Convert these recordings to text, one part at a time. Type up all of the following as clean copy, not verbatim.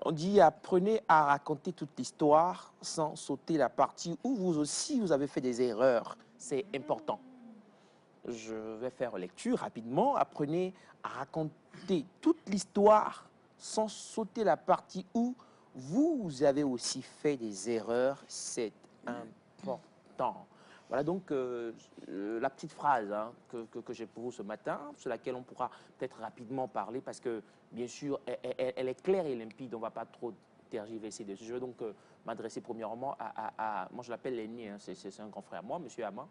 On dit apprenez à raconter toute l'histoire sans sauter la partie où vous aussi vous avez fait des erreurs. C'est important. Je vais faire lecture rapidement. Apprenez à raconter toute l'histoire sans sauter la partie où vous avez aussi fait des erreurs. C'est important. Voilà donc la petite phrase que j'ai pour vous ce matin, sur laquelle on pourra peut-être rapidement parler parce que, bien sûr, elle est claire et limpide. On ne va pas trop tergiverser dessus. Je vais donc m'adresser premièrement moi je l'appelle l'aîné, c'est un grand frère, moi, monsieur Ama,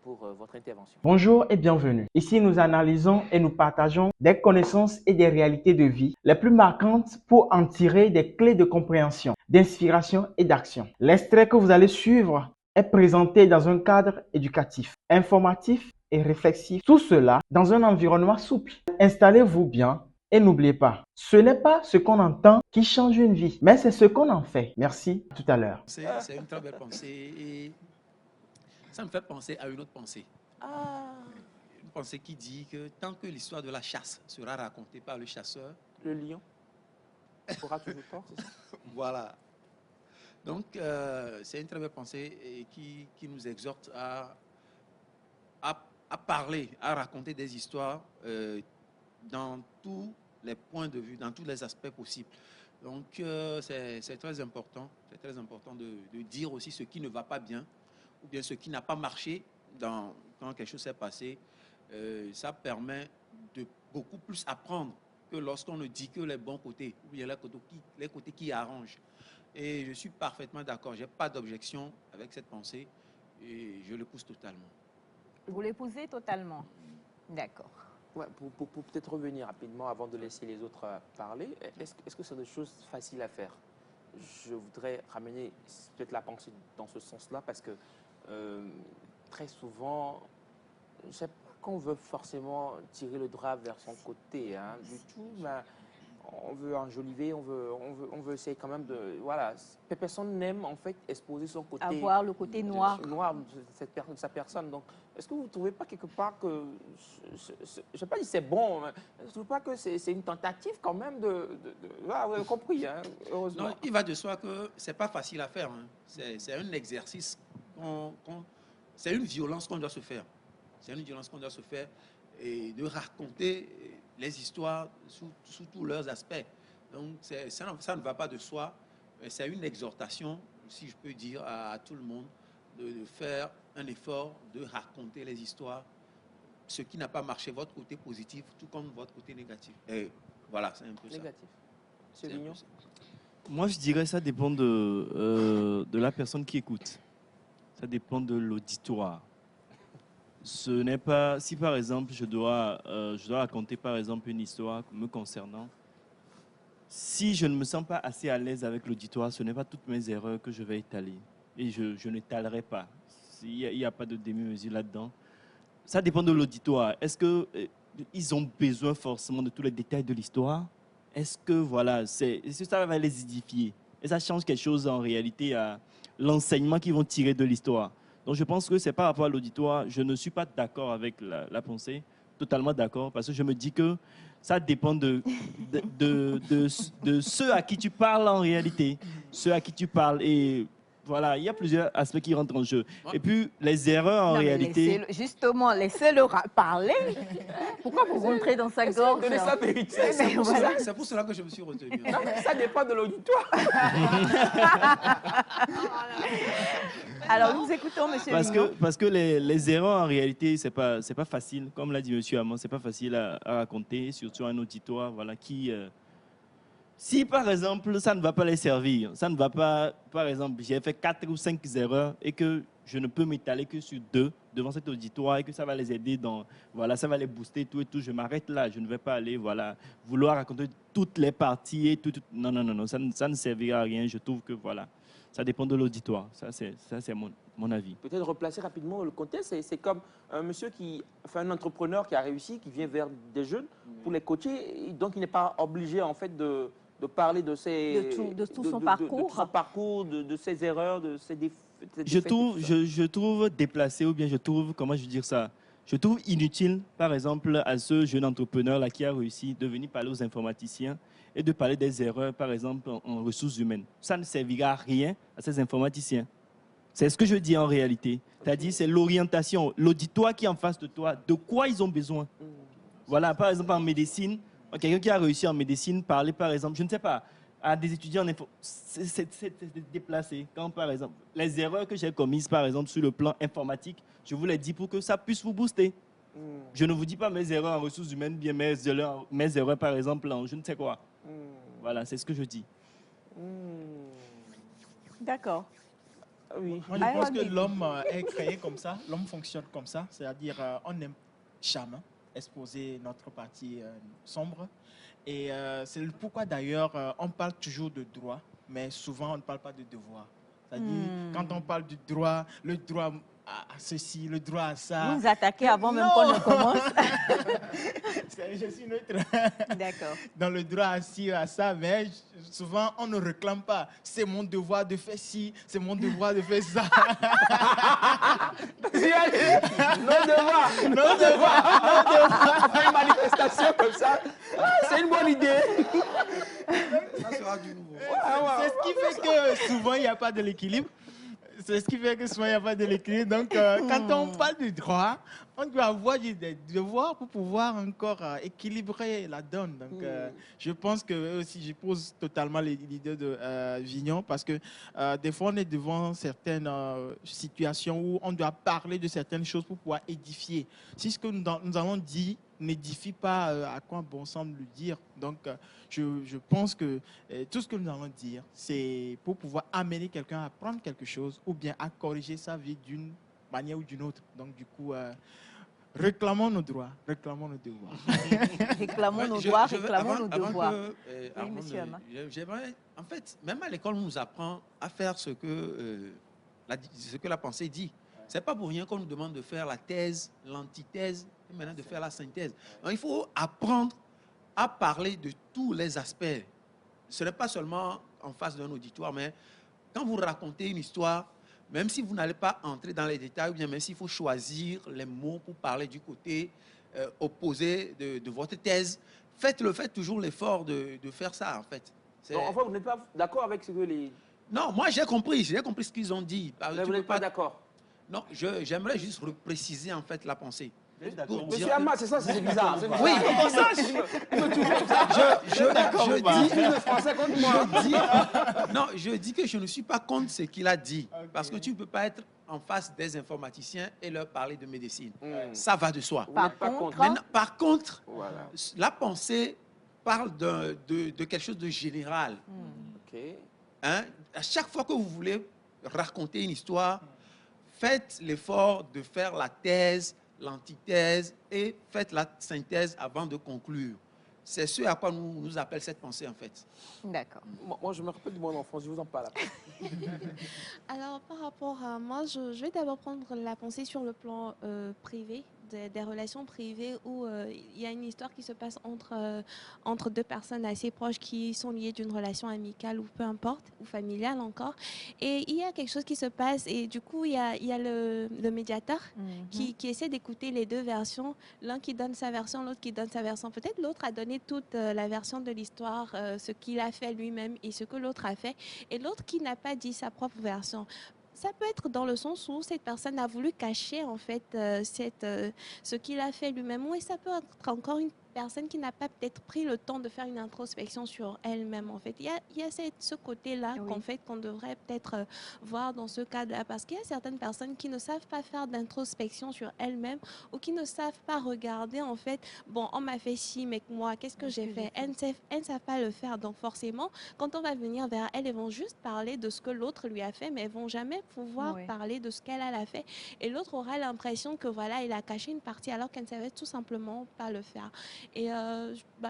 pour votre intervention. Bonjour et bienvenue. Ici, nous analysons et nous partageons des connaissances et des réalités de vie les plus marquantes pour en tirer des clés de compréhension, d'inspiration et d'action. L'extrait que vous allez suivre est présenté dans un cadre éducatif, informatif et réflexif. Tout cela dans un environnement souple. Installez-vous bien et n'oubliez pas, ce n'est pas ce qu'on entend qui change une vie, mais c'est ce qu'on en fait. Merci, à tout à l'heure. C'est une très belle pensée et ça me fait penser à une autre pensée. Une pensée qui dit que tant que l'histoire de la chasse sera racontée par le chasseur, le lion pourra toujours tort, c'est ça? Voilà. Donc, c'est une très belle pensée et qui nous exhorte à parler, à raconter des histoires dans tous les points de vue, dans tous les aspects possibles. Donc, c'est très important. C'est très important de dire aussi ce qui ne va pas bien ou bien ce qui n'a pas marché quand quelque chose s'est passé. Ça permet de beaucoup plus apprendre que lorsqu'on ne dit que les bons côtés ou bien les côtés qui arrangent. Et je suis parfaitement d'accord. Je n'ai pas d'objection avec cette pensée et je l'épouse totalement. Vous l'épousez totalement? D'accord. Ouais, pour peut-être revenir rapidement avant de laisser les autres parler, est-ce que c'est des choses faciles à faire? Je voudrais ramener peut-être la pensée dans ce sens-là parce que très souvent, je ne sais pas qu'on veut forcément tirer le drap vers son côté du tout, mais on veut enjoliver, on veut essayer quand même de... Voilà, personne n'aime en fait exposer son côté... Avoir le côté noir. De sa personne. Donc, est-ce que vous ne trouvez pas quelque part que... Je ne sais pas si c'est bon, mais je ne trouve pas que c'est une tentative quand même voilà, vous avez compris, heureusement. Non, il va de soi que ce n'est pas facile à faire. C'est un exercice, c'est une violence qu'on doit se faire. C'est une violence qu'on doit se faire et de raconter les histoires sous tous leurs aspects. Donc, ça ne va pas de soi. C'est une exhortation, si je peux dire, à tout le monde de faire un effort de raconter les histoires, ce qui n'a pas marché, votre côté positif, tout comme votre côté négatif. Et voilà, c'est un peu négatif. C'est mignon. Moi, je dirais que ça dépend de la personne qui écoute. Ça dépend de l'auditoire. Ce n'est pas... Si, par exemple, je dois raconter, par exemple, une histoire me concernant, si je ne me sens pas assez à l'aise avec l'auditoire, ce n'est pas toutes mes erreurs que je vais étaler. Et je n'étalerai pas. Il n'y a pas de demi-mesure là-dedans. Ça dépend de l'auditoire. Est-ce qu'ils ont besoin forcément de tous les détails de l'histoire? Est-ce que, voilà, est-ce que ça va les édifier? Et ça change quelque chose en réalité à l'enseignement qu'ils vont tirer de l'histoire. Donc, je pense que c'est par rapport à l'auditoire. Je ne suis pas d'accord avec la pensée, totalement d'accord, parce que je me dis que ça dépend de ceux à qui tu parles en réalité, ceux à qui tu parles. Et voilà, il y a plusieurs aspects qui rentrent en jeu. Et puis, les erreurs en réalité... Justement, laissez-le parler. Pourquoi vous rentrez dans sa gorge? C'est pour cela que je me suis retenu. Non, mais ça dépend de l'auditoire. Alors, nous écoutons M. Mignon. Parce que les erreurs, en réalité, c'est pas facile. Comme l'a dit M. Hamon, c'est pas facile à raconter, surtout à un auditoire voilà, qui... Si, par exemple, ça ne va pas les servir, ça ne va pas... Par exemple, j'ai fait 4 ou 5 erreurs et que je ne peux m'étaler que sur 2 devant cet auditoire et que ça va les aider dans... Voilà, ça va les booster, tout et tout. Je m'arrête là, je ne vais pas aller, voilà, vouloir raconter toutes les parties et tout. Non, ça ne servira à rien. Je trouve que, voilà... Ça dépend de l'auditoire. Ça, c'est mon avis. Peut-être replacer rapidement le contexte. C'est comme un monsieur un entrepreneur qui a réussi, qui vient vers des jeunes pour les coacher. Donc, il n'est pas obligé, en fait, de parler de tout son parcours, de ses erreurs, de ses défaites. Je trouve déplacé, ou bien je trouve, comment je veux dire ça, Je trouve inutile, par exemple, à ce jeune entrepreneur-là qui a réussi de venir parler aux informaticiens et de parler des erreurs, par exemple, en ressources humaines. Ça ne servira à rien à ces informaticiens. C'est ce que je dis en réalité. C'est-à-dire, c'est l'orientation, l'auditoire qui est en face de toi, de quoi ils ont besoin. Voilà, par exemple, en médecine, quelqu'un qui a réussi en médecine, parler, par exemple, je ne sais pas, à des étudiants en info, c'est déplacé. Quand, par exemple, les erreurs que j'ai commises, par exemple, sur le plan informatique, je vous les dis pour que ça puisse vous booster. Je ne vous dis pas mes erreurs en ressources humaines, bien mes erreurs, par exemple, en je ne sais quoi. Voilà, c'est ce que je dis. D'accord. Oui. Moi, je pense que l'homme est créé comme ça, l'homme fonctionne comme ça, c'est-à-dire on n'aime jamais exposer notre partie sombre. Et c'est pourquoi d'ailleurs on parle toujours de droit, mais souvent on ne parle pas de devoir. C'est-à-dire quand on parle du droit, le droit à ceci, le droit à ça. Vous nous attaquez avant même qu'on ne commence. Je suis neutre. D'accord. Dans le droit à ci, à ça, mais souvent on ne réclame pas. C'est mon devoir de faire ci, c'est mon devoir de faire ça. Non devoir. Faire une manifestation comme ça, c'est une bonne idée. Ça sera du nouveau. C'est ce qui fait que souvent il n'y a pas de l'équilibre. C'est ce qui fait que souvent il n'y a pas de l'équilibre. Donc quand on parle du droit, on doit avoir des devoirs pour pouvoir encore équilibrer la donne. Donc je pense que aussi je pose totalement l'idée de Vignon parce que des fois on est devant certaines situations où on doit parler de certaines choses pour pouvoir édifier. Si ce que nous allons dire n'édifie pas, à quoi bon semble le dire. Donc, je pense que tout ce que nous allons dire, c'est pour pouvoir amener quelqu'un à apprendre quelque chose ou bien à corriger sa vie d'une manière ou d'une autre. Donc, du coup, réclamons nos droits, réclamons nos devoirs. Réclamons nos droits, réclamons nos devoirs. Oui, monsieur Ama. J'aimerais, en fait, même à l'école, on nous apprend à faire ce que la pensée dit. Ce n'est pas pour rien qu'on nous demande de faire la thèse, l'antithèse, et maintenant de faire la synthèse. Donc, il faut apprendre à parler de tous les aspects. Ce n'est pas seulement en face d'un auditoire, mais quand vous racontez une histoire, même si vous n'allez pas entrer dans les détails, ou bien même s'il faut choisir les mots pour parler du côté opposé de votre thèse, faites toujours l'effort de faire ça, en fait. Donc, enfin, vous n'êtes pas d'accord avec ce que les... Non, moi j'ai compris ce qu'ils ont dit. Mais vous n'êtes pas d'accord. Non, j'aimerais juste préciser en fait la pensée. Monsieur Ama, c'est ça, c'est bizarre. Oui, je dis que je ne suis pas contre ce qu'il a dit. Okay. Parce que tu ne peux pas être en face des informaticiens et leur parler de médecine. Ça va de soi. Par contre, voilà, la pensée parle de quelque chose de général. Hein? À chaque fois que vous voulez raconter une histoire, faites l'effort de faire la thèse, l'antithèse et faites la synthèse avant de conclure. C'est ce à quoi nous appelle cette pensée en fait. D'accord. Moi, je me rappelle de mon enfance, je vous en parle après. Alors, par rapport à moi, je vais d'abord prendre la pensée sur le plan privé, des relations privées où il y a une histoire qui se passe entre deux personnes assez proches qui sont liées d'une relation amicale ou peu importe, ou familiale encore. Et il y a quelque chose qui se passe et du coup, il y a le médiateur qui essaie d'écouter les deux versions. L'un qui donne sa version, l'autre qui donne sa version. Peut-être l'autre a donné toute la version de l'histoire, ce qu'il a fait lui-même et ce que l'autre a fait. Et l'autre qui n'a pas dit sa propre version. Ça peut être dans le sens où cette personne a voulu cacher en fait ce qu'il a fait lui-même. Oui, ça peut être encore une personne qui n'a pas peut-être pris le temps de faire une introspection sur elle-même en fait. Il y a ce côté-là qu'on devrait peut-être voir dans ce cadre-là parce qu'il y a certaines personnes qui ne savent pas faire d'introspection sur elles-mêmes ou qui ne savent pas regarder en fait, bon, on m'a fait ci, mais moi, qu'est-ce que j'ai fait? Elles ne savent pas le faire. Donc forcément, quand on va venir vers elles, elles vont juste parler de ce que l'autre lui a fait, mais elles vont jamais pouvoir parler de ce qu'elle a fait. Et l'autre aura l'impression que voilà, il a caché une partie alors qu'elle ne savait tout simplement pas le faire. Et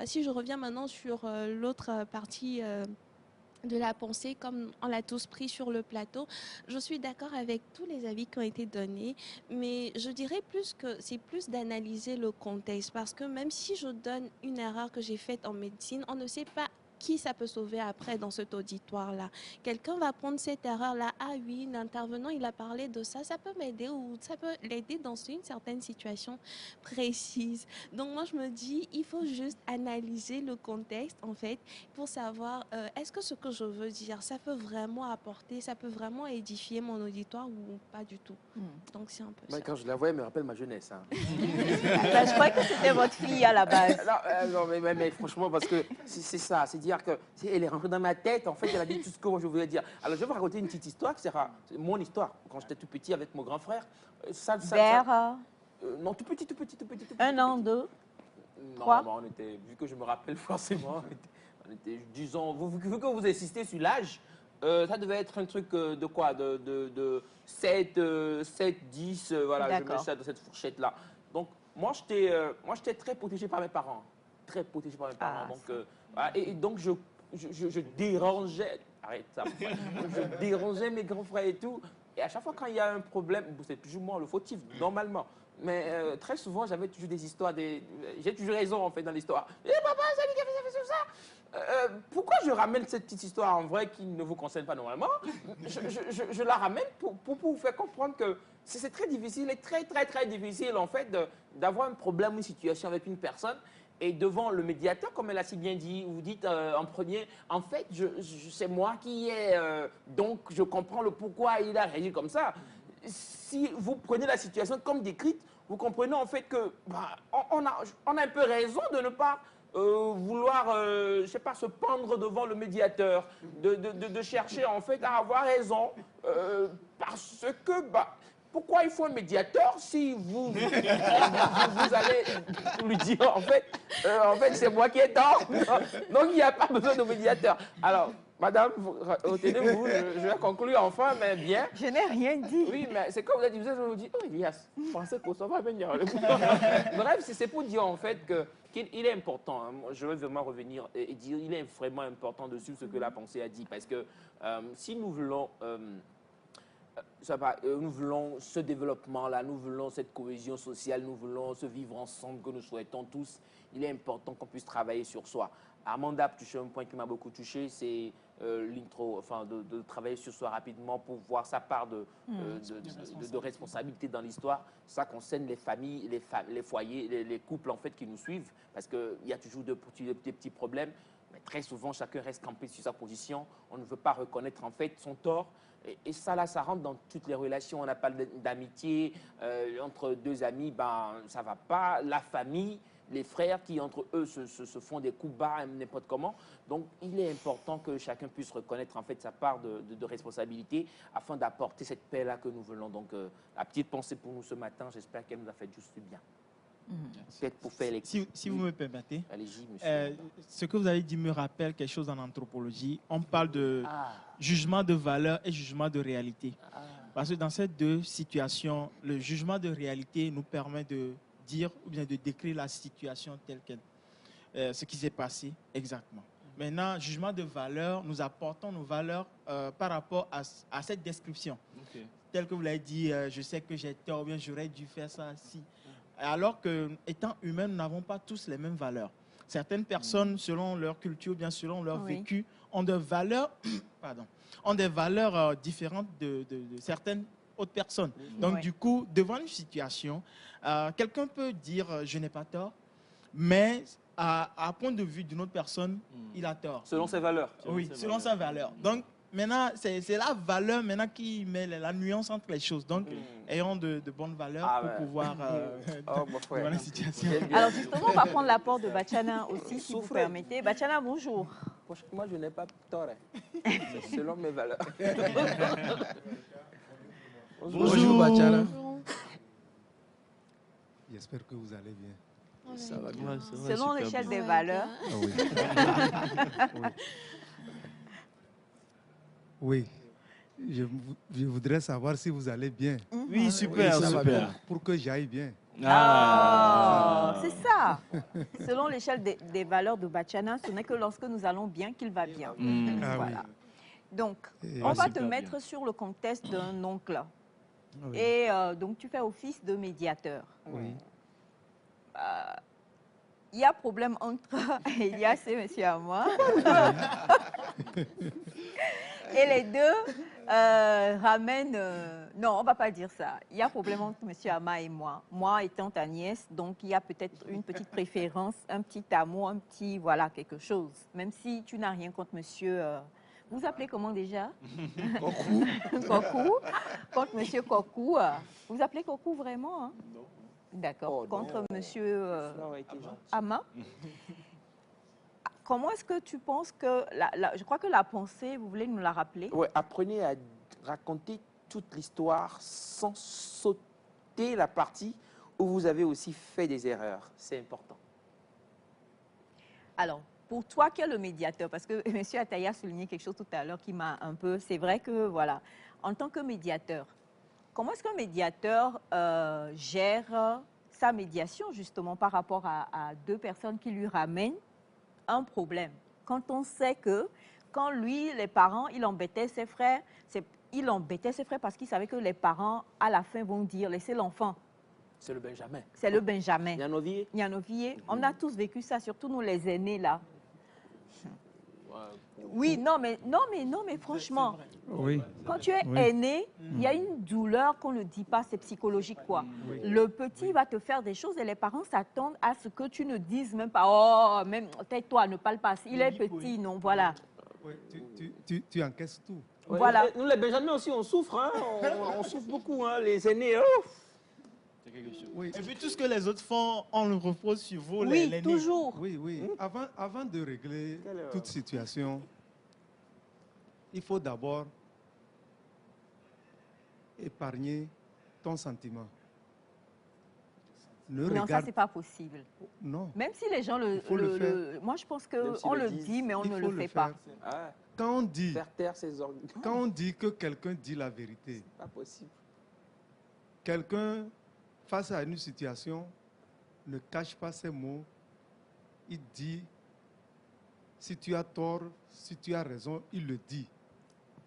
si je reviens maintenant sur l'autre partie de la pensée, comme on l'a tous pris sur le plateau, je suis d'accord avec tous les avis qui ont été donnés, mais je dirais plus que c'est plus d'analyser le contexte, parce que même si je donne une erreur que j'ai faite en médecine, on ne sait pas qui ça peut sauver après dans cet auditoire-là? Quelqu'un va prendre cette erreur-là. Ah oui, l'intervenant, il a parlé de ça. Ça peut m'aider ou ça peut l'aider dans une certaine situation précise. Donc, moi, je me dis, il faut juste analyser le contexte, en fait, pour savoir est-ce que ce que je veux dire, ça peut vraiment apporter, ça peut vraiment édifier mon auditoire ou pas du tout. Donc, c'est un peu ça. Quand je la vois, elle me rappelle ma jeunesse. Hein. Ben, je croyais que c'était votre fille à la base. Non, mais franchement, parce que c'est ça, c'est dire que elle est rentrée dans ma tête, en fait, elle a dit tout ce que moi je voulais dire. Alors, je vais vous raconter une petite histoire, c'est mon histoire, quand j'étais tout petit avec mon grand frère. Non, tout petit. 1 an, 2. Non, 3. on était, vu que je me rappelle forcément, on était 10 ans. Vu que vous insistez sur l'âge, ça devait être un truc de quoi de 7, 10, voilà, je mets ça dans cette fourchette-là. Donc, moi, j'étais très protégé par mes parents. Très protégé par mes parents. Donc, voilà, et donc, je dérangeais, arrête ça, je dérangeais mes grands frères et tout. Et à chaque fois, quand il y a un problème, c'est toujours moi le fautif, normalement. Mais très souvent, j'avais toujours des histoires, j'ai toujours raison en fait dans l'histoire. Eh papa, c'est lui qui a fait ça. Pourquoi je ramène cette petite histoire en vrai qui ne vous concerne pas normalement? Je la ramène pour vous faire comprendre que c'est très difficile et très difficile en fait d'avoir un problème ou une situation avec une personne. Et devant le médiateur, comme elle a si bien dit, vous dites en premier, en fait, c'est moi qui ai, donc je comprends le pourquoi il a réagi comme ça. Si vous prenez la situation comme décrite, vous comprenez en fait que on a un peu raison de ne pas vouloir, je sais pas, se pendre devant le médiateur, de chercher en fait à avoir raison, parce que pourquoi il faut un médiateur si vous allez lui dire en fait c'est moi qui ai tort. Donc il n'y a pas besoin de médiateur. Alors madame, retenez-vous, je vais conclure enfin, mais bien. Je n'ai rien dit. Oui, mais c'est comme vous avez dit, je vous dis, oh Elias, je pensais qu'on s'en va venir. Bref, c'est pour dire en fait qu'il est important. Hein. Je veux vraiment revenir et dire, il est vraiment important de suivre ce que la pensée a dit, parce que si nous voulons nous voulons ce développement-là, nous voulons cette cohésion sociale, nous voulons ce vivre ensemble que nous souhaitons tous. Il est important qu'on puisse travailler sur soi. Amanda a touché un point qui m'a beaucoup touché, c'est l'intro, enfin de travailler sur soi rapidement pour voir sa part de responsabilité dans l'histoire. Ça concerne les familles, les foyers, les couples en fait qui nous suivent, parce qu'il y a toujours des petits problèmes. Mais très souvent, chacun reste campé sur sa position. On ne veut pas reconnaître en fait son tort. Et ça, là, ça rentre dans toutes les relations. On n'a pas d'amitié entre deux amis, ça ne va pas. La famille, les frères qui, entre eux, se font des coups bas, n'importe comment. Donc, il est important que chacun puisse reconnaître en fait sa part de responsabilité afin d'apporter cette paix-là que nous voulons. Donc, la petite pensée pour nous ce matin, j'espère qu'elle nous a fait juste du bien. Peut-être pour faire les... Si vous me permettez, allez-y, monsieur. Ce que vous avez dit me rappelle quelque chose en anthropologie. On parle de jugement de valeur et jugement de réalité. Parce que dans ces deux situations, le jugement de réalité nous permet de dire ou bien de décrire la situation telle qu'elle, ce qui s'est passé exactement. Maintenant, jugement de valeur, nous apportons nos valeurs par rapport à cette description. Tel que vous l'avez dit, je sais que j'ai tort, ou bien j'aurais dû faire ça ainsi. Alors que, étant humains, nous n'avons pas tous les mêmes valeurs. Certaines personnes, selon leur culture, bien selon leur vécu, ont des valeurs, différentes de certaines autres personnes. Donc, du coup, devant une situation, quelqu'un peut dire « je n'ai pas tort », mais à point de vue d'une autre personne, il a tort. Selon ses valeurs. Oui, selon sa valeur. Donc, maintenant, c'est la valeur maintenant qui met la nuance entre les choses. Donc, ayons de bonnes valeurs pour pouvoir voir la situation. Alors justement, on va prendre l'apport de Bachana aussi, si vous permettez. Bachana, bonjour. Moi, je n'ai pas tort. Selon mes valeurs. Bonjour, Bachana. J'espère que vous allez bien. Ça va bien. Selon l'échelle des valeurs. Oui. Je voudrais savoir si vous allez bien. Oui, super, ça va bien, super. pour que j'aille bien. C'est ça. Selon l'échelle des valeurs de Bachana, ce n'est que lorsque nous allons bien qu'il va bien. Voilà. Donc, on va te mettre sur le contexte d'un oncle. Et donc, tu fais office de médiateur. Oui. il y a problème entre Elias et Monsieur Ama. Et les deux ramènent... non, on ne va pas dire ça. Il y a problème entre Monsieur Ama et moi. Moi étant ta nièce, donc il y a peut-être une petite préférence, un petit amour, un petit... Voilà, quelque chose. Même si tu n'as rien contre Monsieur... vous appelez comment déjà? Kokou. Kokou. Contre Monsieur Kokou. Vous appelez Kokou vraiment, hein? Non. D'accord. Oh, contre non. Monsieur Ça aurait été gentil. Ama. Comment est-ce que tu penses que... je crois que la pensée, vous voulez nous la rappeler? Ouais, apprenez à raconter toute l'histoire sans sauter la partie où vous avez aussi fait des erreurs. C'est important. Alors, pour toi, qui est le médiateur? Parce que M. Ataya a souligné quelque chose tout à l'heure qui m'a un peu... C'est vrai que, voilà, en tant que médiateur, comment est-ce qu'un médiateur gère sa médiation, justement, par rapport à deux personnes qui lui ramènent un problème? Quand on sait que, quand lui, les parents, il embêtait ses frères, parce qu'il savait que les parents, à la fin, vont dire, laissez l'enfant. C'est le Benjamin. C'est le Benjamin. Yanovier. Yanovier. On a tous vécu ça, surtout nous les aînés, là. Oui, non, mais franchement, Oui. quand tu es Oui. aîné, il y a une douleur qu'on ne dit pas, c'est psychologique, quoi. Oui. Le petit va te faire des choses et les parents s'attendent à ce que tu ne dises même pas, oh, même, tais-toi, ne parle pas. Il est petit, non, voilà. Oui, tu encaisses tout. Ouais, Voilà. Nous, les Benjamins aussi, on souffre. Hein? On souffre beaucoup. Hein? Les aînés. Oh. Oui, Et puis tout ce que les autres font, on le repose sur vous, Oui, les toujours. oui, oui. Avant de régler toute situation, il faut d'abord épargner ton sentiment. Ne Non, ça, regarde... c'est pas possible. Non. Même si les gens faut le faire. moi, je pense Même s'ils qu'on le le disent, dit, mais on il ne faut le le fait pas. faire. Ah, Quand on dit, faire taire ses orgues. quand on dit que quelqu'un dit la vérité, Pas possible. quelqu'un, face à une situation, ne cache pas ses mots. Il dit, si tu as tort, si tu as raison, il le dit.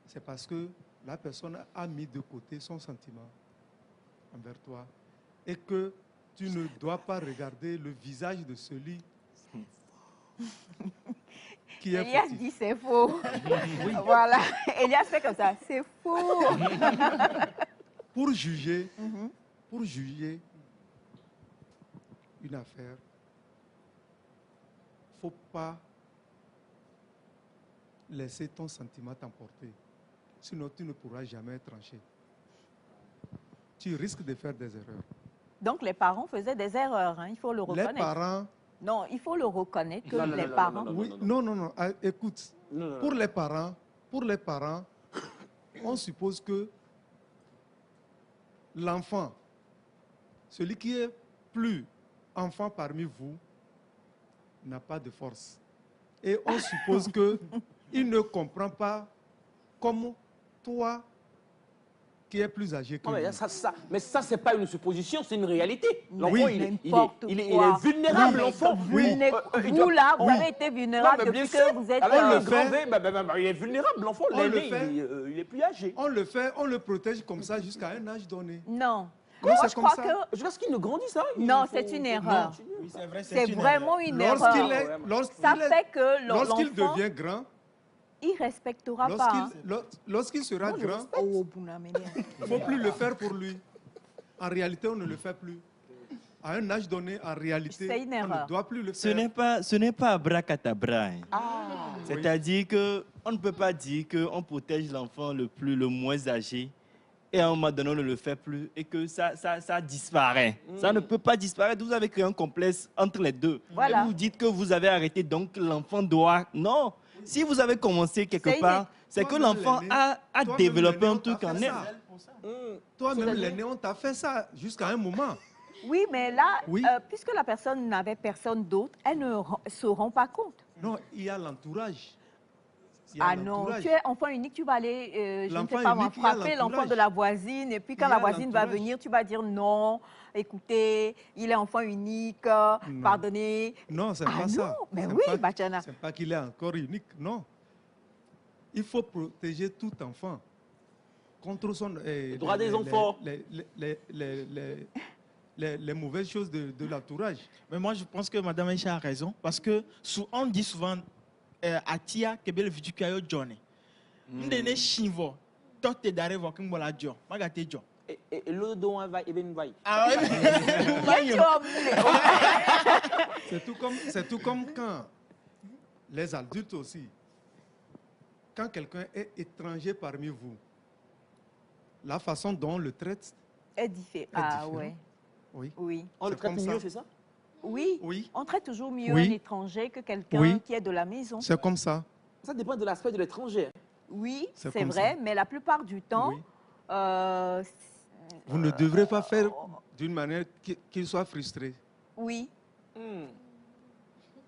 C'est parce que la personne a mis de côté son sentiment envers toi et que tu ne dois pas regarder le visage de celui qui est Elias petit. dit c'est faux. Voilà. Elias fait comme ça, c'est faux. Pour juger, Mhm. une affaire, il ne faut pas laisser ton sentiment t'emporter. Sinon, tu ne pourras jamais trancher. Tu risques de faire des erreurs. Donc, les parents faisaient des erreurs, hein, il faut le Les reconnaître. parents... Non, il faut le reconnaître que Non, non, les non, parents... non, non, Oui, non. Ah, écoute, Non, non, pour non. les parents, on suppose que l'enfant, celui qui est plus enfant parmi vous, n'a pas de force. Et on suppose qu'il ne comprend pas comme toi qui es plus âgé que Non, lui. mais ça, c'est pas une supposition, c'est une réalité. L'enfant, Oui, n'importe il est quoi. vulnérable, l'enfant. Vous, là, vous avez été vulnérable Non, mais bien depuis sûr. que vous êtes... Alors, On le le grand fait. V, il est vulnérable, l'enfant. On le L'aîné, fait. il est plus âgé. On le fait, on le protège comme ça jusqu'à un âge donné. Non. Oui, Moi, c'est je comme crois ça. que... Jusqu'à ce qu'il ne grandisse. Hein, Non, il c'est faut- une faut erreur. continuer. Oui, c'est vrai, C'est une vraiment erreur. une Lorsqu'il erreur. est, lorsqu'il Ça est- fait que lorsqu'il l'enfant, devient grand, il ne respectera pas. hein. lorsqu'il sera Moi, je grand, respecte. Oh, Bounamélé. il ne faut plus le faire pour lui. En réalité, on ne le fait plus. À un âge donné, en réalité, C'est une on erreur. ne doit plus le Ce faire. n'est pas abracadabra. Hein. Ah, C'est-à-dire qu'on ne peut pas dire qu'on protège l'enfant le moins âgé et à un moment donné, on ne le fait plus et que ça disparaît. Ça ne peut pas disparaître. Vous avez créé un complexe entre les deux. Voilà. Et vous dites que vous avez arrêté, donc l'enfant doit... Non. Si vous avez commencé quelque C'est part, c'est que Toi-même, l'enfant l'aîné, a toi-même, développé l'aîné, un on t'a truc en fait elle. ça. Toi-même, l'aîné, on t'a fait ça jusqu'à un moment. Oui, mais là, Oui. puisque la personne n'avait personne d'autre, elle ne se rend pas compte. Non, il y a l'entourage. Il y a Ah non, l'entourage. tu es enfant unique, tu vas aller, je ne sais L'enfant pas, moi, unique, il y a frapper l'enfant l'entourage. de la voisine. Et puis quand Il y la a voisine va l'entourage. venir, tu vas dire non, écoutez, il est enfant unique, pardonnez. Non, c'est Ah pas ça. non, mais C'est oui, pas- Bachana. C'est pas qu'il est encore unique, non. Il faut protéger tout enfant contre son... Le droit des enfants. les mauvaises choses de l'entourage. Mais moi, je pense que Mme Aïcha a raison. Parce que on dit souvent à Tia que le futur kayo Johnny. Ndene Chivo, toi t'es d'arriver voir qu'il la John. Magate John. Et le don va et ben va. Ah ouais. C'est tout comme quand les adultes aussi, quand quelqu'un est étranger parmi vous, la façon dont on le traite est différente. Ah ouais. Oui. Oui. On le traite mieux, c'est ça? Oui. Oui. On traite toujours mieux Oui. un étranger que quelqu'un Oui. qui est de la maison. C'est comme ça. Ça dépend de l'aspect de l'étranger. Oui, C'est c'est comme vrai, ça. mais la plupart du temps, Oui. Vous ne devrez pas faire d'une manière qu'il soit frustré. oui. Hmm.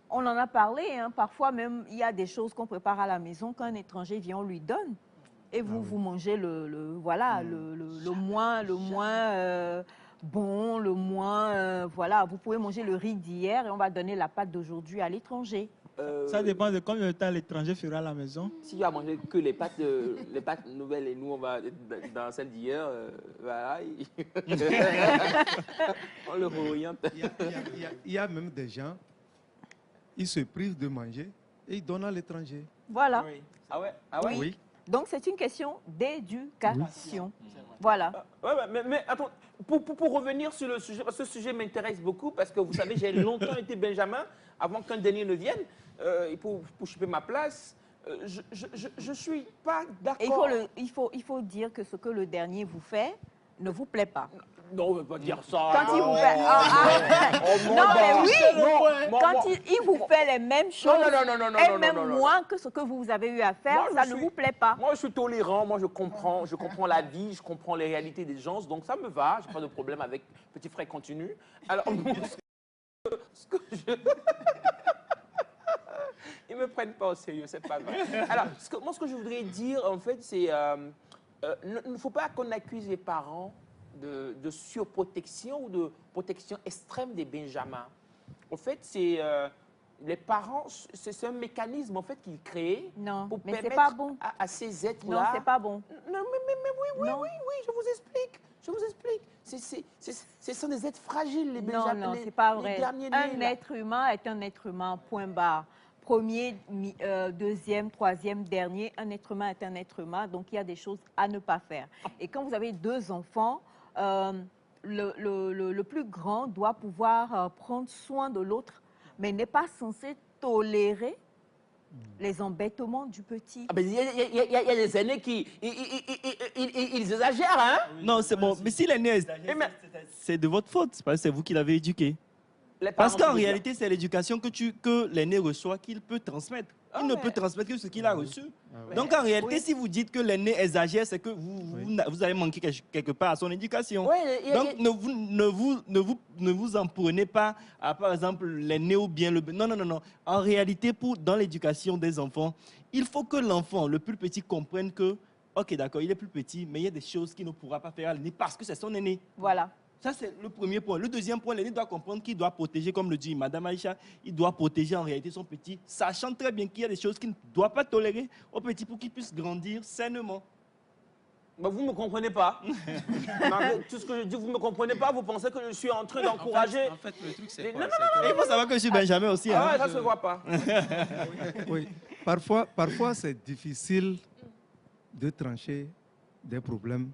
On en a parlé, hein. Parfois même, il y a des choses qu'on prépare à la maison, quand un étranger vient, on lui donne. Et vous, vous mangez le moins bon, le moins... voilà, vous pouvez manger le riz d'hier et on va donner la pâte d'aujourd'hui à l'étranger. Ça dépend de combien de temps l'étranger fera à la maison. Si tu as mangé que les pâtes nouvelles et nous, on va dans celle d'hier, voilà. On le réoriente. Il y a même des gens, ils se privent de manger et ils donnent à l'étranger. Voilà. Oui. Ah ouais? Ah ouais? Oui. Donc, c'est une question d'éducation. Voilà. Ouais, mais attends, pour revenir sur le sujet, parce que ce sujet m'intéresse beaucoup, parce que vous savez, j'ai longtemps été Benjamin, avant qu'un dernier ne vienne, pour choper ma place. Je ne suis pas d'accord. Il faut dire que ce que le dernier vous fait ne vous plaît pas. Non, on ne veut pas dire ça. Quand il vous fait... non, mais oui, quand il vous fait les mêmes choses, et même moins que ce que vous avez eu à faire, ça ne vous plaît pas. Moi, je suis tolérant, moi, je comprends la vie, je comprends les réalités des gens, donc ça me va, je n'ai pas de problème avec Petit Frère Continu. Alors, ce que je... Ils ne me prennent pas au sérieux, c'est pas vrai. Alors, ce que je voudrais dire, en fait, c'est... il ne faut pas qu'on accuse les parents de surprotection ou de protection extrême des Benjamins. En fait, c'est les parents, c'est un mécanisme en fait qu'ils créent pour mais permettre pas bon. à ces êtres-là. Non, c'est pas bon. Non, mais oui, je vous explique. Je vous explique. Ce sont des êtres fragiles, les Benjamins. Non, c'est pas vrai. Un être humain est un être humain, point barre. Premier, deuxième, troisième, dernier, un être humain est un être humain, donc il y a des choses à ne pas faire. Et quand vous avez 2 enfants, le plus grand doit pouvoir prendre soin de l'autre, mais n'est pas censé tolérer les embêtements du petit. Ah ben, il y a des aînés qui ils exagèrent, hein? Non, c'est bon. Mais si l'aîné exagère, c'est de votre faute. Parce que c'est vous qui l'avez éduqué. Parce qu'en réalité, c'est l'éducation que l'aîné reçoit qu'il peut transmettre. Il ne peut transmettre que ce qu'il a reçu. Donc en réalité, si vous dites que l'aîné exagère, c'est que vous avez manqué quelque part à son éducation. Donc ne vous en prenez pas à, par exemple, l'aîné ou bien le... Non. En réalité, dans l'éducation des enfants, il faut que l'enfant, le plus petit, comprenne que, ok, d'accord, il est plus petit, mais il y a des choses qu'il ne pourra pas faire à l'aîné parce que c'est son aîné. Voilà. Ça, c'est le premier point. Le deuxième point, l'aîné doit comprendre qu'il doit protéger, comme le dit Mme Aïcha, il doit protéger en réalité son petit, sachant très bien qu'il y a des choses qu'il ne doit pas tolérer au petit pour qu'il puisse grandir sainement. Bah, vous ne me comprenez pas. Tout ce que je dis, vous ne me comprenez pas. Vous pensez que je suis en train d'encourager... En fait, le truc, c'est quoi? Non. Et il faut savoir que je suis Benjamin aussi. Ah ouais, ça ne se voit pas. Oui. Parfois c'est difficile de trancher des problèmes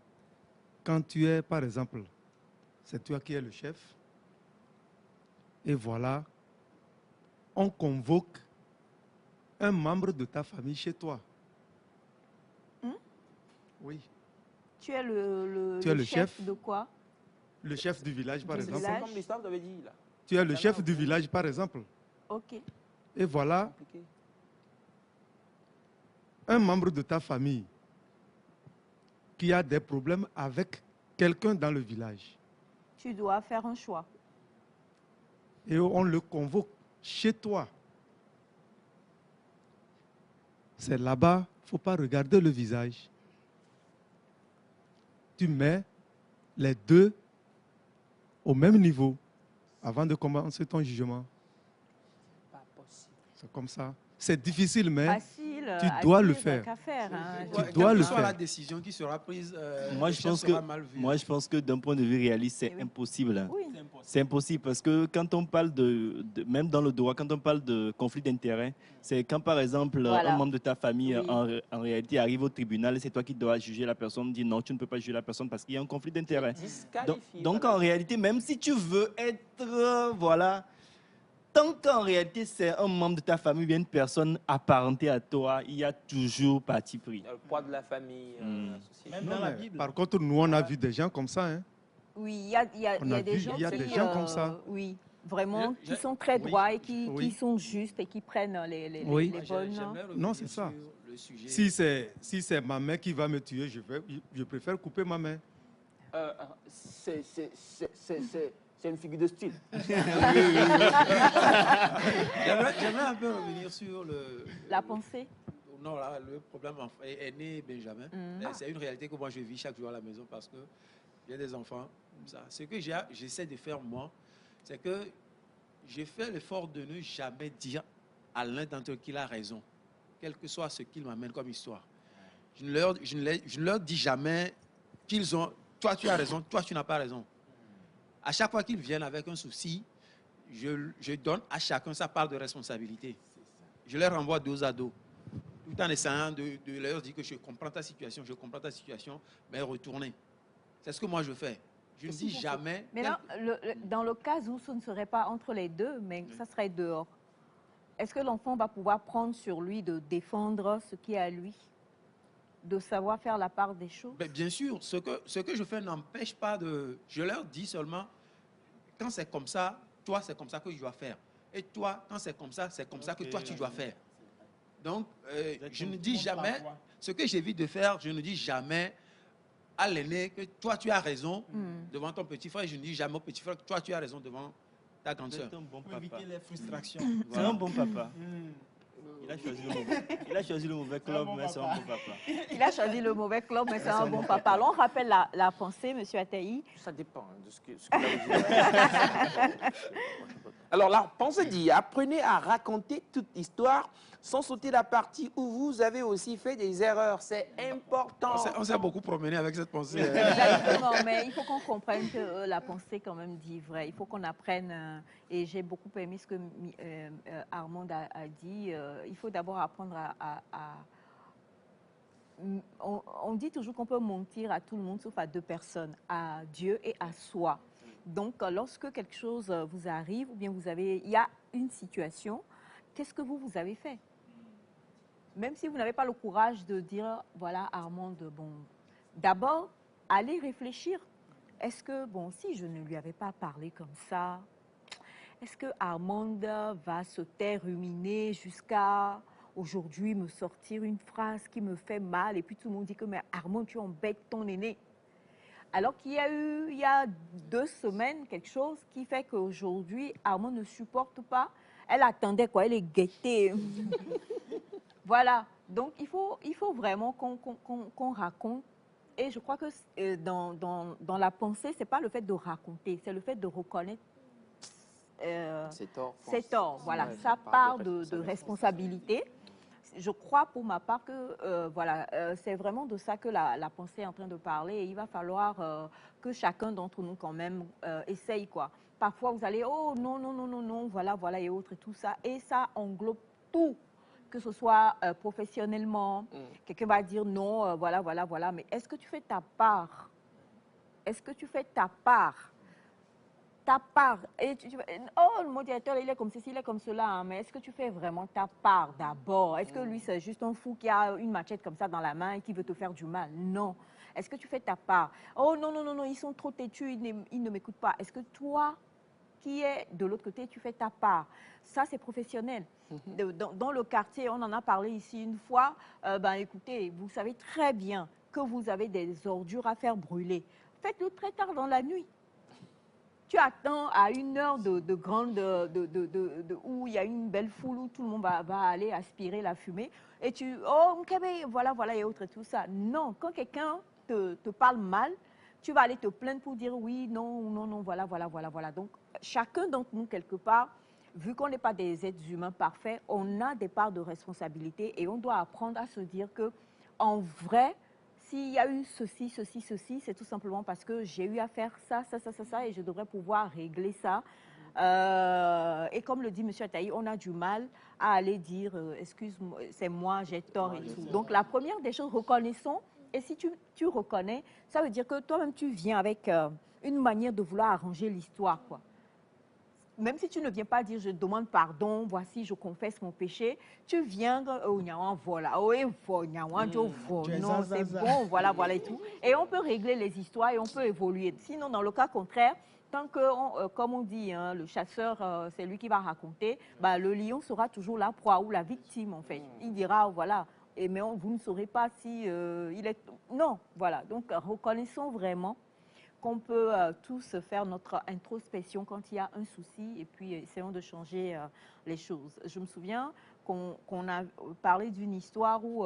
quand tu es, par exemple, c'est toi qui es le chef, et voilà, on convoque un membre de ta famille chez toi. Oui. Tu es le chef de quoi? Le chef du village, par exemple. C'est comme l'histoire que vous avez dit, là. Tu es le chef du village, par exemple. Ok. Et voilà, un membre de ta famille qui a des problèmes avec quelqu'un dans le village. Tu dois faire un choix. Et on le convoque chez toi. C'est là-bas, il ne faut pas regarder le visage. Tu mets les deux au même niveau avant de commencer ton jugement. Pas possible. C'est comme ça. C'est difficile, mais... Facile. difficile Tu à dois le dire faire. qu'à faire. Hein. Tu Quelle dois que le soit faire. la décision qui sera prise, Moi, le je chef pense sera mal vu. moi, je pense que d'un point de vue réaliste, c'est Eh oui. impossible. Oui. C'est impossible parce que quand on parle même dans le droit, quand on parle de conflit d'intérêts, c'est quand par exemple Voilà. un membre de ta famille Oui. en réalité arrive au tribunal et c'est toi qui dois juger la personne, dit non, tu ne peux pas juger la personne parce qu'il y a un conflit d'intérêts. Donc en réalité, même si tu veux être, voilà, tant qu'en réalité c'est un membre de ta famille ou bien une personne apparentée à toi, il y a toujours parti pris. Le poids de la famille, la société. Même Non, dans la mais Bible. par contre, nous, on a vu des gens comme ça. Hein. Oui, il y a On a des vu, gens il y a qui, des gens comme ça. oui, vraiment, Je- qui sont très oui, droits et qui oui. sont justes et qui prennent les Oui. Moi, bonnes. j'aimerais revenir Non, c'est ça. sur le sujet. Si c'est ma main qui va me tuer, je préfère couper ma main. C'est une figure de style. J'aimerais un peu revenir sur La pensée. Non, là, le problème est né Benjamin. C'est une réalité que moi je vis chaque jour à la maison parce que j'ai des enfants. Ça. Ce que j'essaie de faire moi, c'est que j'ai fait l'effort de ne jamais dire à l'un d'entre eux qu'il a raison, quel que soit ce qu'il m'amène comme histoire. Je ne leur dis jamais qu'ils ont, toi tu as raison, toi tu n'as pas raison. À chaque fois qu'ils viennent avec un souci, je donne à chacun sa part de responsabilité. Je les renvoie dos à dos, tout en essayant de leur dire que je comprends ta situation, mais retournez. C'est ce que moi je fais. Je ne dis jamais... Mais là, dans le cas où ce ne serait pas entre les deux, mais ça serait dehors, est-ce que l'enfant va pouvoir prendre sur lui de défendre ce qui est à lui, de savoir faire la part des choses? Ben, bien sûr, ce que je fais n'empêche pas de... Je leur dis seulement, quand c'est comme ça, toi, c'est comme ça que je dois faire. Et toi, quand c'est comme ça que toi, tu dois faire. Donc, je ne dis jamais, ce que j'évite de faire, je ne dis jamais à l'aîné que toi, tu as raison devant ton petit frère. Je ne dis jamais au petit frère que toi, tu as raison devant ta grande sœur. C'est un bon Pour papa. éviter les frustrations. C'est un bon papa. Il a choisi le mauvais club, mais c'est un bon papa. Il a choisi le mauvais club, mais c'est un bon papa. Alors, on rappelle la pensée, M. Attei. Ça dépend de ce que vous dites. Alors, la pensée dit, apprenez à raconter toute l'histoire sans sauter la partie où vous avez aussi fait des erreurs. C'est important. On s'est beaucoup promené avec cette pensée. Exactement, mais il faut qu'on comprenne que la pensée quand même dit vrai. Il faut qu'on apprenne, et j'ai beaucoup aimé ce que Armand a dit, il faut d'abord apprendre on dit toujours qu'on peut mentir à tout le monde sauf à deux personnes, à Dieu et à soi. Donc, lorsque quelque chose vous arrive, ou bien il y a une situation, qu'est-ce que vous avez fait? Même si vous n'avez pas le courage de dire, voilà, Armand, bon, d'abord, allez réfléchir. Est-ce que, bon, si je ne lui avais pas parlé comme ça, est-ce que Armand va se taire, ruminer jusqu'à aujourd'hui me sortir une phrase qui me fait mal et puis tout le monde dit que, mais Armand, tu embêtes ton aîné. Alors qu'il y a eu, il y a 2 semaines, quelque chose qui fait qu'aujourd'hui, Armand ne supporte pas. Elle attendait quoi, elle est guettée. Voilà, donc il faut vraiment qu'on raconte. Et je crois que dans la pensée, ce n'est pas le fait de raconter, c'est le fait de reconnaître ses torts. Voilà, ça part de responsabilité. Je crois pour ma part que voilà, c'est vraiment de ça que la pensée est en train de parler. Et il va falloir que chacun d'entre nous quand même essaye, quoi. Parfois, vous allez, oh non, non, non, non, non, voilà, voilà et autres et tout ça. Et ça englobe tout, que ce soit professionnellement. Quelqu'un va dire non, voilà, voilà, voilà. Mais est-ce que tu fais ta part? Est-ce que tu fais ta part? Ta part. Et oh, mon directeur, il est comme ceci, il est comme cela. Hein, mais est-ce que tu fais vraiment ta part d'abord? Est-ce que lui, c'est juste un fou qui a une machette comme ça dans la main et qui veut te faire du mal? Non. Est-ce que tu fais ta part? Oh non, non, non, non, ils sont trop têtus, ils ne m'écoutent pas. Est-ce que toi, qui est de l'autre côté, tu fais ta part? Ça, c'est professionnel. Dans le quartier, on en a parlé ici une fois. Ben, écoutez, vous savez très bien que vous avez des ordures à faire brûler. Faites-le très tard dans la nuit. Tu attends à une heure où il y a une belle foule où tout le monde va aller aspirer la fumée et tu, oh, voilà, voilà et autres et tout ça. Non, quand quelqu'un te parle mal, tu vas aller te plaindre pour dire oui, non, non, non, voilà, voilà, voilà, voilà. Donc, chacun d'entre nous, quelque part, vu qu'on n'est pas des êtres humains parfaits, on a des parts de responsabilité et on doit apprendre à se dire que, en vrai, s'il y a eu ceci, c'est tout simplement parce que j'ai eu à faire ça, et je devrais pouvoir régler ça. Et comme le dit M. Ataï, on a du mal à aller dire excuse-moi, c'est moi, j'ai tort et tout. Donc la première des choses, reconnaissons. Et si tu reconnais, ça veut dire que toi-même tu viens avec une manière de vouloir arranger l'histoire, quoi. Même si tu ne viens pas dire je demande pardon, voici je confesse mon péché, tu viens oh voilà, oh non c'est bon, voilà et tout. Et on peut régler les histoires et on peut évoluer. Sinon dans le cas contraire, tant que, comme on dit, hein, le chasseur, c'est lui qui va raconter, bah, le lion sera toujours la proie ou la victime en fait. Il dira voilà, mais vous ne saurez pas si il est... Non, voilà. Donc reconnaissons vraiment qu'on peut tous faire notre introspection quand il y a un souci et puis essayons de changer les choses. Je me souviens qu'on a parlé d'une histoire où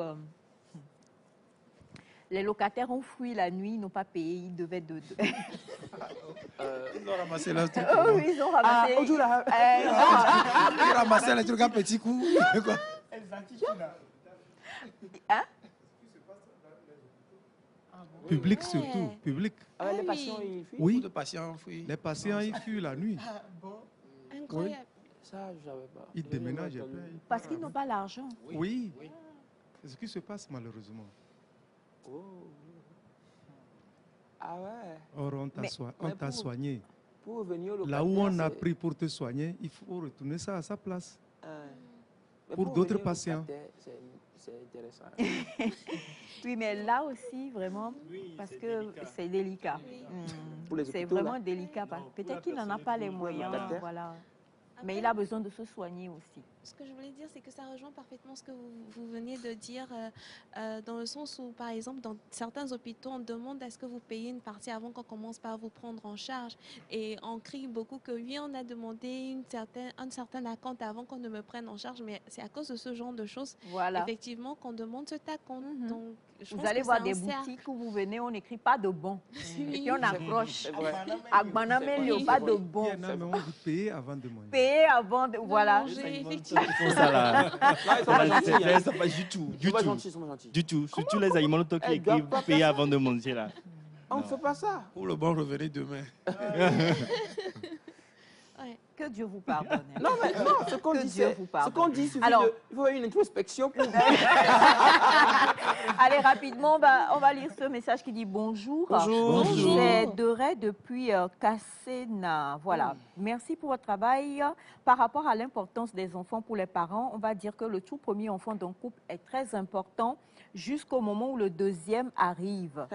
les locataires ont fui la nuit, ils n'ont pas payé, ils devaient Ils ont ramassé leur truc. Oui, ils ont ramassé. Ils ont ramassé les trucs à petits coups. Hein? Public surtout, public. Les patients, ils fuient. Oui, Les patients fuient. les patients, ils fuient la nuit. Incroyable. Ça, je savais pas. Ils déménagent et payent. Parce qu'ils n'ont pas l'argent. Oui. C'est ce qui se passe malheureusement. Oh. Ah ouais. Or, on mais t'a soigné. Pour revenir au Là où on locataire, a c'est- pris pour te soigner, il faut retourner ça à sa place. Mais Pour d'autres revenir au patients. locataire, c'est intéressant. Oui, mais là aussi, vraiment, parce que c'est délicat. Pour les C'est hôpitaux, vraiment là. délicat. Peut-être qu'il n'en a pas les moyens, locataire. voilà. Mais Après, il a besoin de se soigner aussi. ce que je voulais dire, c'est que ça rejoint parfaitement ce que vous veniez de dire, dans le sens où, par exemple, dans certains hôpitaux, on demande à ce que vous payiez une partie avant qu'on commence par vous prendre en charge. Et on crie beaucoup que oui, on a demandé un certain acompte avant qu'on ne me prenne en charge, mais c'est à cause de ce genre de choses, Voilà. effectivement, qu'on demande cet acompte. Donc, je Vous pense allez que voir c'est des un cercle. boutiques où vous venez, on n'écrit pas de bon. Et puis on accroche. C'est vrai. Agbanamélio, pas de bon. Il y en a, mais on dit payer avant de manger. Payer avant de... Voilà. Manger, Ils effectivement. font ça là. Là, ils sont pas gentils. hein. Ça pas du tout. Ils Du sont pas tout. gentils, ils sont pas gentils. Du tout. Surtout les aliments qui Elles doivent écrivent pas payer faire avant de manger là. On ne fait pas ça. Pour le bon, revenez demain. Ouais. Que Dieu vous pardonne. Non, mais non, ce qu'on Que dit, Dieu c'est... vous Ce pardonne. qu'on dit, il suffit Alors- de... Il faut faire une introspection pour... Allez, rapidement, on va lire ce message qui dit bonjour. Bonjour. Bonjour. C'est Doré depuis Cassena. Voilà. Merci pour votre travail. Par rapport à l'importance des enfants pour les parents, on va dire que le tout premier enfant d'un couple est très important jusqu'au moment où le deuxième arrive.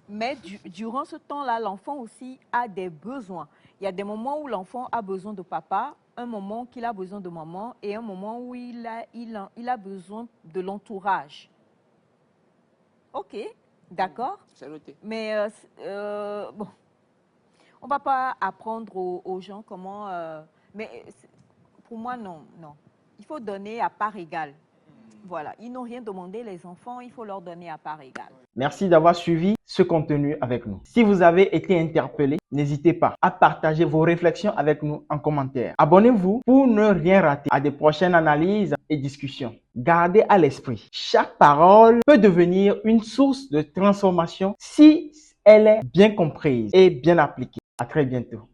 Mais durant ce temps-là, l'enfant aussi a des besoins. Il y a des moments où l'enfant a besoin de papa, un moment qu'il a besoin de maman et un moment où il a besoin de l'entourage. Ok, d'accord. C'est noté. Mais bon, on ne va pas apprendre aux gens comment... mais pour moi, non. Il faut donner à part égale. Voilà, ils n'ont rien demandé, les enfants, il faut leur donner à part égale. Merci d'avoir suivi ce contenu avec nous. Si vous avez été interpellé, n'hésitez pas à partager vos réflexions avec nous en commentaire. Abonnez-vous pour ne rien rater à des prochaines analyses et discussions. Gardez à l'esprit, chaque parole peut devenir une source de transformation si elle est bien comprise et bien appliquée. À très bientôt.